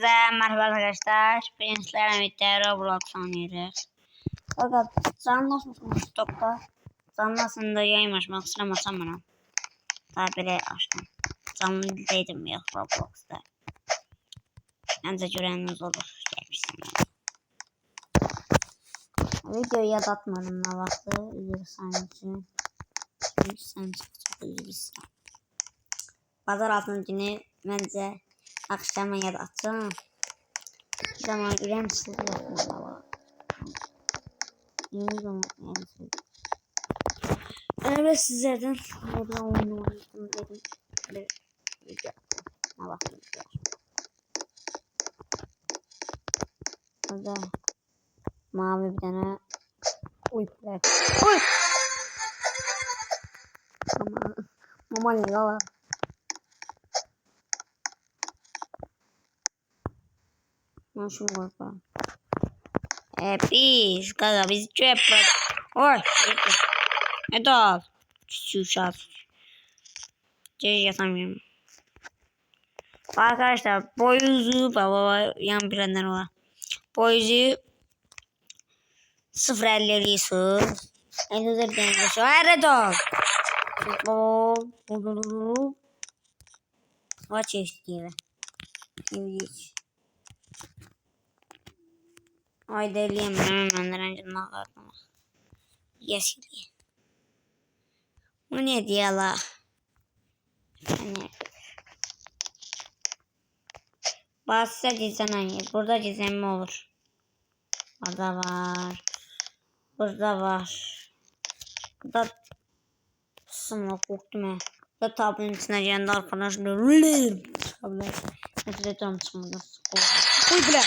Merhaba arkadaşlar. Prenslerle birlikte Roblox oynuyoruz. Fakat canlılaşmışım stokta. Canlısında yayın açmak istemasam bana. Daha biri açtım. Canlı değildim ya Roblox'ta. Bence göreniniz olur. Gelmişsiniz. Videoyu yadatmadım ne vakti. Üzülürsen için. Sen çok üzülürsen. Pazar altıncını bence akşama yadatacağım. Zaman İrem sizi yapmalı. İyi zaman yani sizi. Evet sizlerden burada oyun oynadım dedim. Bir video. Ne bakıyorsunuz ya? Burada mavi bir tane uykular. Uy! Mama ne ya? Ben şunu bakalım. Biz gaga biz çöp bırak. Oy. Ne dal? Şu şans. Yatamıyorum. Arkadaşlar boyuzu baba yan planlar var. Boyuzu 0.50'liyorsun. En hızlı bir dengesi var. Red dog. Futbol. Maç eşliği. Şimdi hiç. Ay deliyim ben önce ne kaldım. Yeşil. Bu ne diye la? Hani. Bazı dizem burada dizem mi olur? Burada var. Burada var. Burada sımla korktum ya. Burada tabunun içine geldi arkadaşlar. Nefret ediyorum sımla. Uy bile.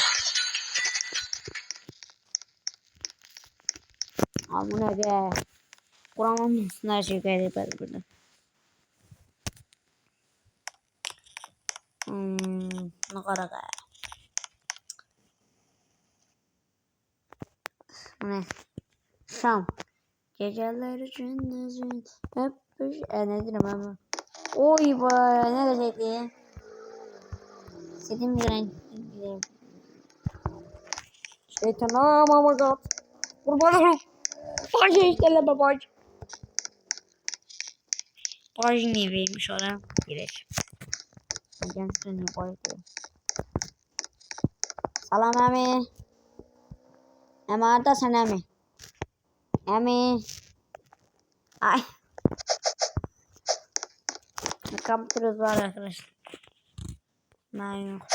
Abi bu ne be? Kur'an'ın her şeyi kaydeder burada. Ne kadar gaya. Ne? Şam. Geceler gündüzün hep bir... ne dedim ama. Oy be ne güzeldi. İstediğim bir renk. Şeytanım oh my god. Kurban olun. Bacı işte babacı. Bacı niye vermiş oraya? Gerek. Kendisine ne bacı. Salam emi. Emi arda sen emi. Emi. Ay. Kaptırız var arkadaşlar. Ben yok.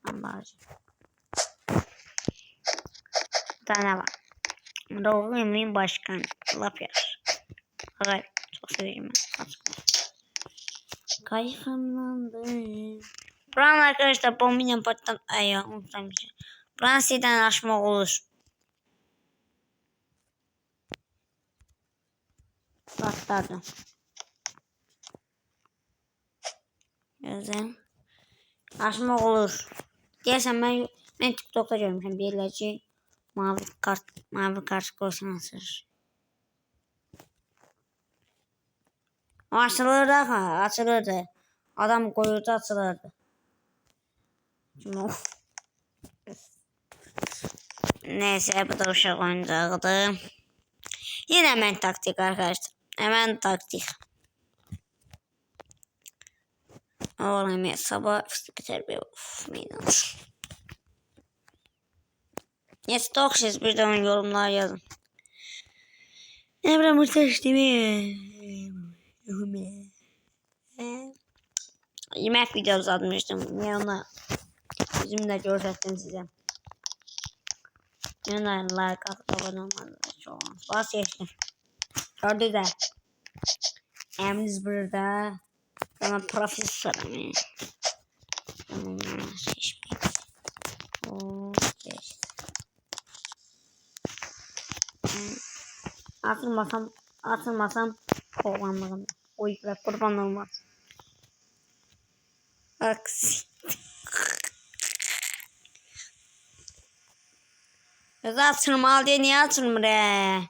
Ben bacı. Bir tane var. Doğru emeğin başkan. Laf yer. Hayır. Çok seveyim ben. Kayfanlandım. Buranın arkadaşlar bombinle patlat. Ay ya unutmayacağım. Buranın siteden açmak olur. Patlardım. Güzel. Açmak olur. Diyorsan ben TikTok'ta görmüşüm. Birleşi mavi kart koysan açılır. Açılırdı ha. Açılırdı. Adam koyurdu açılırdı. Neyse bu da uşak oyuncaktı. Yine hemen taktik arkadaşlar. Hemen taktik. Oğlum ya sabah fıstık terbiye meydan. Neyse toksiz bir zaman yorumlar yazın. Emre Mırtaş değil mi? Yemek videosu atmıştım. Yanına bizim de görecektim size. Yanına like atıp abone olmanızı çok bahsettim. Gördü de. Emriz burada. Bana profesörüm. Atılmasam kovmanlarım. O ipler kurban olmaz. Aksi. Kız atılmalı diye niye atılmır he?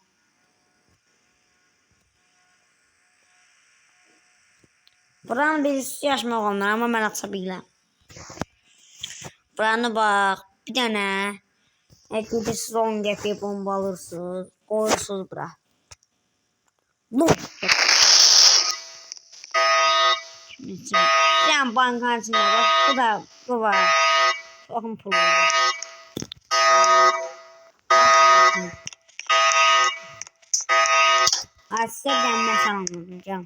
Buranın birisi yaşmak olmalı ama ben atabilirim. Buranı bak. Bir tane. Gidirsiniz 10 qəpiyə bomba alırsınız. Qoyursunuz bura. Bu. Şimdi yani bankanın içinde bak. Bu var. Bakın pulu var. Size ben mesela anlatacağım.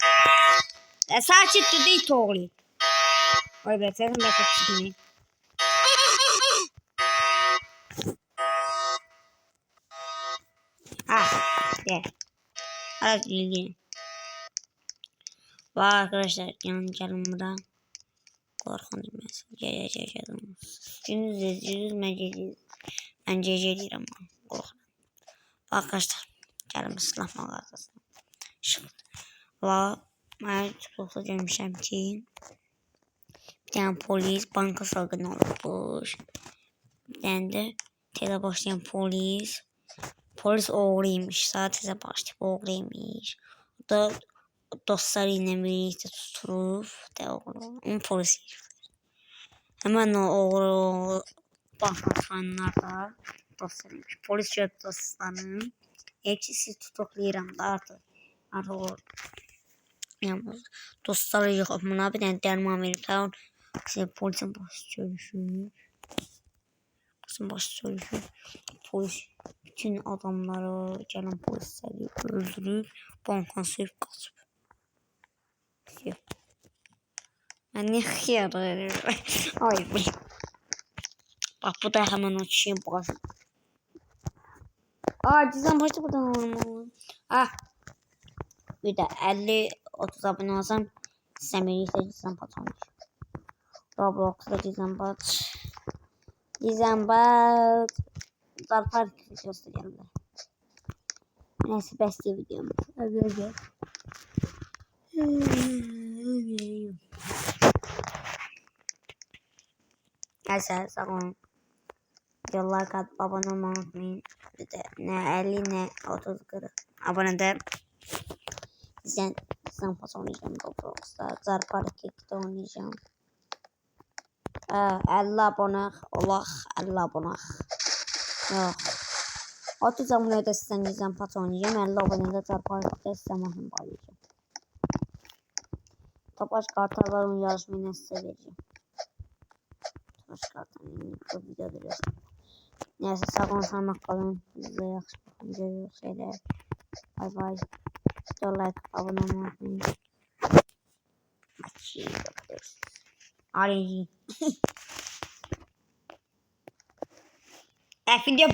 Saçıttı değil toğlu. Oy be sen de kaçtın. De. Hadi ilgili. Var arkadaşlar gelin burada. Korkunç mesela. Gelin. Gündüz ben CC ama korkun. Arkadaşlar gelin silah mağazasına. Şimdi. Ben TikTok'ta görmüşüm ki bir tane polis banka soygunu olmuş. Bir tane de tele başlayan polis oğruymuş. Sadece başlayıp oğruymuş. O da dostlarıyla birlikte tutulup onu polis hemen o oğru banka soyunlarda dostlarıymış. Polis gördü dostlarının. Hepsi tutuklayıram da artık o yalnız dostları yok. Buna bir tane derman verip tamam. Polisin başı çölüşür. Polis bütün adamları gelen polisleri öldürüp bankan sürüp kaçıp. Ben ne xiyarı. Ay bu. Bak bu da hemen o kişinin başı. Dizden başta buradan olmalı. Bir de 50-30 abone olsam Semir'e dizden patlamış. Roblox'da dizden bat. Zarpar videosu geldi. Neyse beste videom. Hadi. Neyse sağ olun. Videolar kat abone olmayı unutmayın. Bir de ne 50 ne 30 40 abone de dizden pas oynayacağım Roblox'ta. Zarpar Kek'te oynayacağım. 50 abone Allah 50 abone. Yok. 30 abone de sizden dizden pas oynayacağım. 50 abone de Zarpar Kek'te sizden mahim bağlayacağım. Topaç kartaların yarışmayı size vereceğim. Topaç kartaların bu videoda göstereyim. Neyse sağ olun saymak kalın. Size yaxşı bakın. Görüşürüz şeyler. Bay bay. Video like abone olmayı unutmayın. Maçı yapıyoruz. Hadi. Video